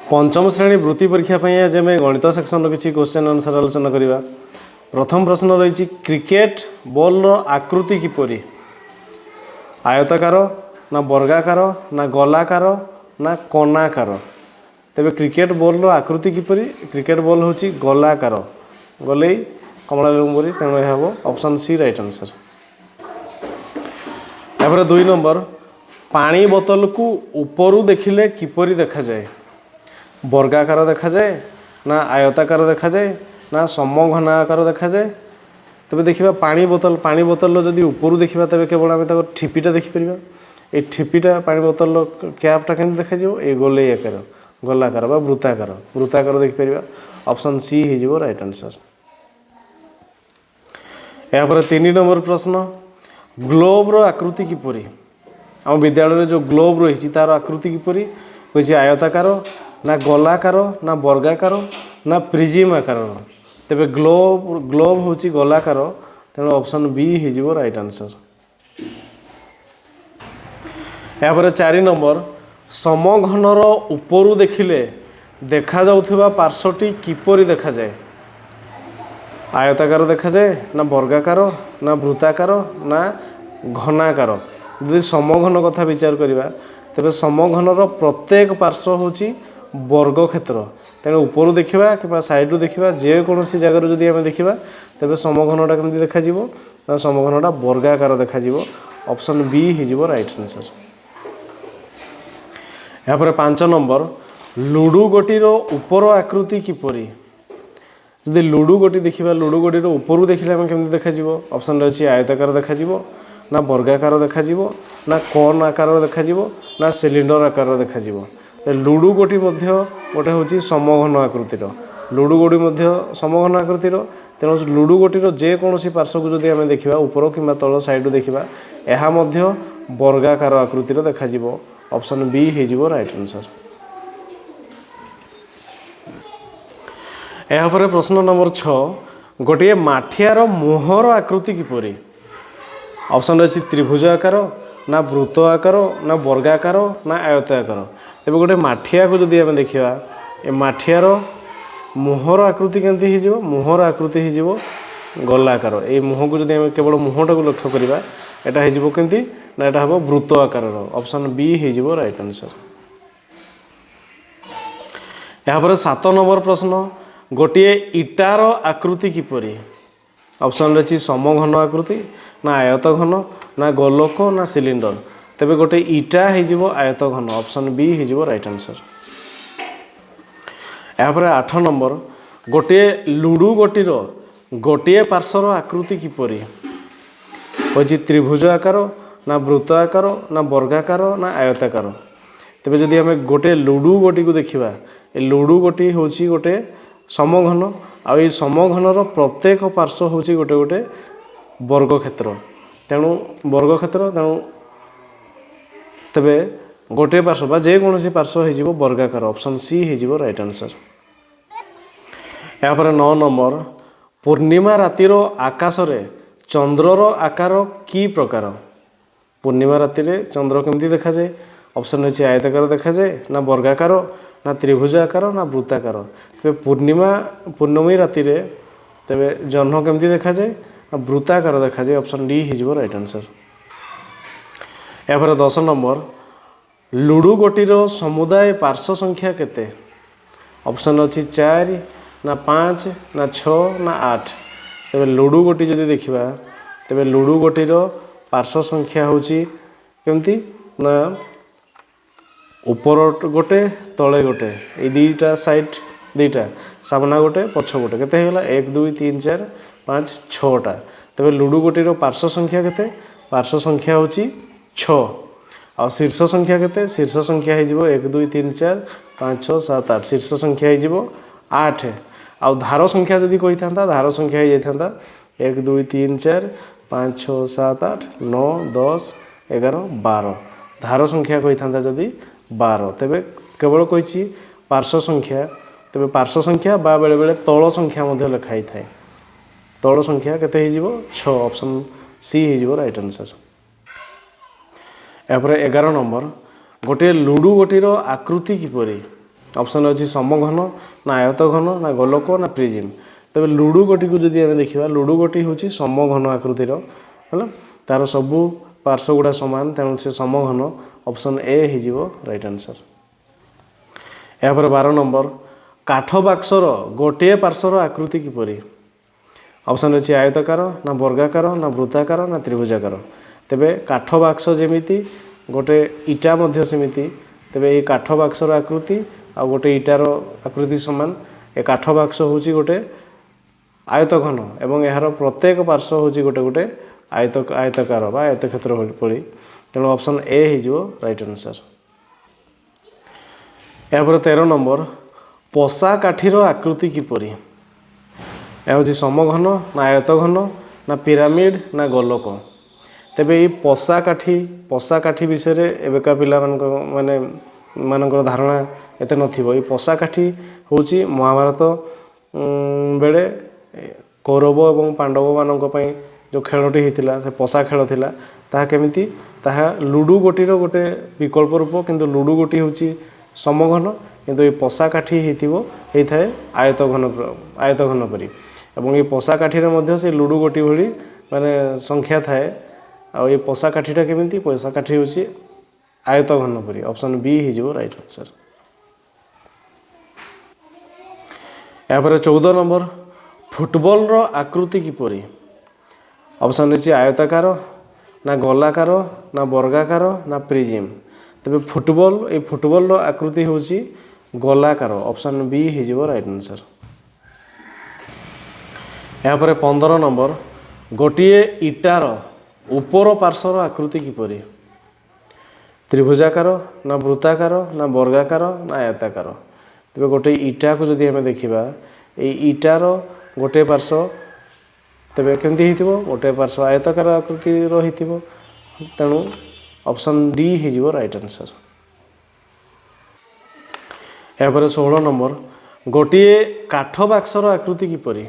पंचम श्रेणी वृत्ति परीक्षा आज आम गणित सेक्शन किसी क्वेश्चन आंसर आलोचना करवा। प्रथम प्रश्न रही क्रिकेट बॉल आकृति किपरि आयताकार ना वर्गाकार ना गोलाकार ना कोणाकार। तेरे क्रिकेट बॉल आकृति किपरि क्रिकेट बॉल हूँ गोलाकार गले कमला लंबरी तेणु यह हम ऑप्शन सी राइट आंसर। यापर 2 नंबर पानी बोतल को ऊपर देखिले किपरि देखा जाए वर्गाकार देखा जाए ना आयताकार देखा जाए ना समघनाकार देखा जाए। तेज देखा पानी बोतल जदि ऊपर देखा तेज केवल आम ठिपीटा देखिपर ये ठिपीटा पानी बोतल कैपटा के देखा ये गोले आकार गोलाकार वृत्ताकार देखिपर ऑप्शन सी हो राइट आंसर। यापर 3 नंबर प्रश्न ग्लोब्र आकृति किपरि आम विद्यालय जो ग्लोब रही तार आकृति किपरि होइछि आयताकार ना गोलाकार ना वर्गाकार ना प्रिजिम आकार। तेरे ग्लोब हूँ गोलाकार तेणु ऑप्शन बी हो राइट आंसर। यापर 4 नंबर समघनर ऊपर देखिले देखा जाउथिबा पार्श्वटी किपरि देखा जाए आयताकार देखा जाए ना वर्गाकार ना वृत्ताकार ना घनाकार। यदि समघन कथा विचार करवा तेरे समघनर प्रत्येक पार्श्व हूँ वर्ग क्षेत्र तेणु ऊपर देखा कि साइड्रु देखा जेकोसी जगार जदि आम देखा तेज समघनटा केमती देखा समघनटा वर्गाकार देखा ऑप्शन बी हो राइट आंसर। यापर 5 नंबर लुडु गोटीर ऊपर आकृति किपरि जदि लुडु गोटी देखा लुडु गोटीर ऊपर देखिले आम केमती देखा ऑप्शन रही आयताकार देखा ना वर्गाकार देखा ना कोन आकार देखा ना सिलिंडर आकार देखा। लुडु गोटी गोटे हूँ समघन आकृतिर लुडु गोटी समघन आकृतिर तेणु लुडु गोटीर जेकोसी पार्श्व को जदि आम देखा ऊपर कि तल साइड देखा यह वर्गाकार आकृतिर देखा ऑप्शन बी हो राइट आंसर। यापर प्रश्न नंबर 6 गोटे माठियार मुहर आकृति किपरि ऑप्शन रही त्रिभुज आकार ना वृत्त आकार ना वर्गाकार ना आयताकार। तेज गोटे माठिया को जदि आम देखा ये माठियार मुहर आकृति केमती हो मुहर आकृति हो गोलाकार। ये मुह को जब आम केवल मुहटा को लक्ष्य करवा यहाँ होमती ना यहाँ हम वृत्त आकार ऑप्शन बी हो राइट आंसर। यापर 7 नंबर प्रश्न गोटे इटार आकृति किपरि ऑप्शन रही समघन आकृति ना आयत घन ना गोलक ना सिलिंडर। तेरे गोटे इटा हो आयत घन ऑप्शन बी हो राइट आंसर। यापर 8 नंबर गोटे लुडु गोटीर गोटे पार्श्वर आकृति किपरि हूँ त्रिभुज आकार ना वृत्त आकार ना वर्गाकार ना आयताकार। तेज जदि आम गोटे लुडु गोटी को देखा लुडु गोटी हूँ गोटे समघन आई समघनर प्रत्येक पार्श्व हूँ गोटे गोटे वर्ग क्षेत्र तेणु वर्ग क्षेत्र तेणु तेबे गोटे पार्श्व जेकोसी पार्श्व हो वर्गाकार ऑप्शन सी हो राइट आंसर। यापर 9 नंबर पूर्णिमा रातिर आकाश रे चंद्रर आकार की प्रकार पूर्णिमा राति चंद्र केमती देखा जाए ऑप्शन रही आयताकार देखा जाए ना वर्गाकार ना त्रिभुज आकार ना वृत्ताकार। तेज पूर्णमी राति तेरे जह्न केमती देखा जाए वृत्ताकार देखा जाए ऑप्शन डी हो राइट आंसर। यापर 10 नंबर लुडु गोटीर समुदाय पार्श्व संख्या केते ऑप्शन अच्छी 4 ना 5 ना 6 ना 8। तेरे लुडु गोटी जदि देखा तेरे लुडु गोटीर पार्श्व संख्या हूँ केमती ना ऊपर गोटे तले गोटे ये दुईटा साइड दुईटा सामना गोटे पछ गोटे केते होगा 1 2 3 4 5 6टा। तेरे लुडु गोटीर पार्श्व संख्या केते पार्श्व संख्या हूँ 6 आ शीर्ष संख्या केते शीर्ष संख्या हो 1 2 3 4 5 6 7 8 शीर्ष संख्या हो 8 आ धार संख्या जदि कही था धार संख्या हो जाता 1 2 3 4 5 6 7 8 9 10 11 12 धार संख्या कही था जदि 12 तेरे केवल कही पार्श्व संख्या तेरे पार्श्व संख्या बा बेले बेले तल संख्या लिखाई थाए तल संख्या केते 6 ऑप्शन सी हो राइट आंसर। यापर 11 नंबर गोटे लुडु गोटीर आकृति किपरि ऑप्शन अच्छी समघन ना आयतघन ना गोलक ना प्रिजिम। तेज लुडु गोटी को जब आम देखा लुडु गोटी हूँ समघन आकृतिर है तार सबू पार्श्व गुड़ा सामान तेणु से समघन ऑप्शन ए हो राइट आंसर। यापर 12 नंबर काठ बाक्सर गोटे पार्श्वर आकृति किपरि। ऑप्शन अच्छी आयतकार ना वर्गाकार ना वृत्ताकार ना त्रिभुजाकार। तेबे काठ बाक्स जेमिति गोटे इटा मध्य सेमिति तेबे ये काठ बाक्सर आकृति आ गोटे इटार आकृति समान। ए काठ बाक्स हूँ गोटे आयतघन एवं यार प्रत्येक पार्श्व हूँ गोटे गोटे आयतकार बा आयतक्षेत्र भली तेणु ऑप्शन ए हो राइट आंसर। यापर 13 नंबर पशा काठीर आकृति किपरि। यह हूँ समघन ना आयतघन ना पिरामिड ना गोलक। तेबे ये पशा काठी विषय एवका पिला माने मानकर धारणा एते नथिबो। ये पशा काठी हूँ महाभारत बेले कौरव और पांडव मानक पई जो खेलटी होता से पशा खेल थिला ताहा केमिति ताहा लुडु गोटीर गोटे विकल्प रूप किंतु लुडु गोटी हूँ समघन किंतु ये पशा काठी होता है आयतघन परी एवं ये पशा काठी मध्य से लुडु गोटी भली माने संख्या थाए आ ये पशा काठीटा केमिति पशा काठी हूँ आयतघन परी ऑप्शन बी हो राइट आंसर। यापर 14 नंबर फुटबॉल रो आकृति किपरि। ऑप्शन अच्छी आयताकार ना गोलाकार ना वर्गाकार ना प्रिजिम। तेज फुटबॉल रो आकृति हूँ गोलाकार ऑप्शन बी हो राइट आंसर। यापर 15 नंबर गोटे इटार उपर पार्श्वर आकृति किपरि। त्रिभुजाकार ना वृत्ताकार ना वर्गाकार ना आयताकार। तेज गोटे इटा को जदि आम देखा ये इटार गोटे पार्श्व तेरे केमती हो गोटे पार्श्व आयताकार आकृति रही तेणु ऑप्शन डी हो राइट आंसर। यापर 16 नंबर गोटे काठ बाक्सर आकृति किपरि।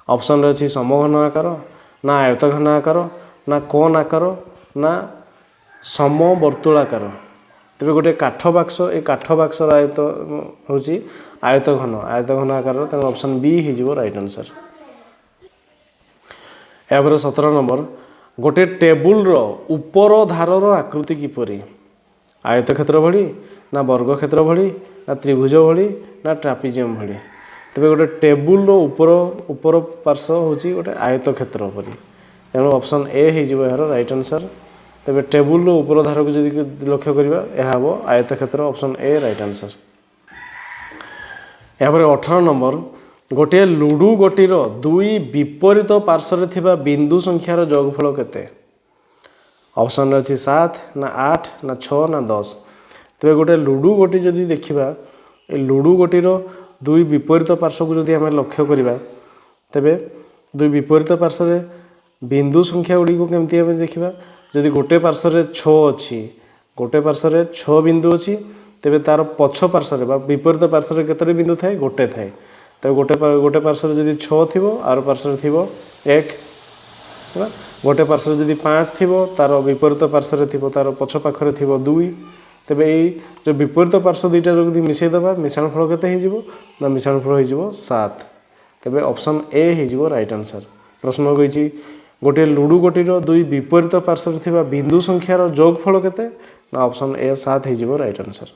ऑप्शन अच्छी समघन आकार ना आयतघन आकार ना कोन आकार ना समवर्तुलाकार। तेरे गोटे काठ बाक्स ये काठ बाक्सर आयत हूँ आयतघन आकार तेणु ऑप्शन बी हो राइट आंसर। यापर 17 नंबर गोटे टेबुल रो उपर धारर आकृति किपरि। आयत क्षेत्र भली ना वर्ग क्षेत्र भली ना त्रिभुज भली ना ट्रापिजियम भली। तेरे गोटे टेबुल रो उपर पार्श्व हूँ गोटे आयत क्षेत्र परी तेणु ऑप्शन ए हो यार राइट आंसर। तेरे टेबुल रो उपर धार को जब लक्ष्य करवा यह हम आयत क्षेत्र ऑप्शन ए राइट आंसर। यापर 18 नंबर गोटे लुडु गोटीर दुई विपरीत पार्श्व थिबा बिंदु संख्यार जोगफल केते। ऑप्शन अच्छी 7 ना 8 ना 6 ना 10। तेरे गोटे लुडु गोटी जदि देखा लुडु गोटीर दुई विपरीत पार्श्व को जदि आम लक्ष्य करवा तेबे दुई विपरीत पार्श्व बिंदु संख्या गुड़ी को केमती आम देखा जदि गोटे पार्श्व 6 अच्छी गोटे पार्श्व 6 बिंदु अच्छी तेबे तार पछ पार्श्व विपरीत पार्श्व केतरे बिंदु थाए गोटे थाए। तो गोटे पार्श्व जदि 6 थी आर पार्श्व थी 1 गोटे पार्श्व जदि 5 थी तार विपरीत पार्श्व थी तार पछ पाखरे थी 2। तेबे यही जो विपरीत पार्श्व दुईटा जो मिसेदेवा मिश्रण फल केते ना मिश्रण फल हो 7। तेबे ऑप्शन ए हो राइट आंसर। प्रश्न कही गोटे लुडु गोटीर दुई विपरीत पार्श्व थिबा बिंदु संख्यार जोगफल केते ना ऑप्शन ए 7 हो राइट आंसर।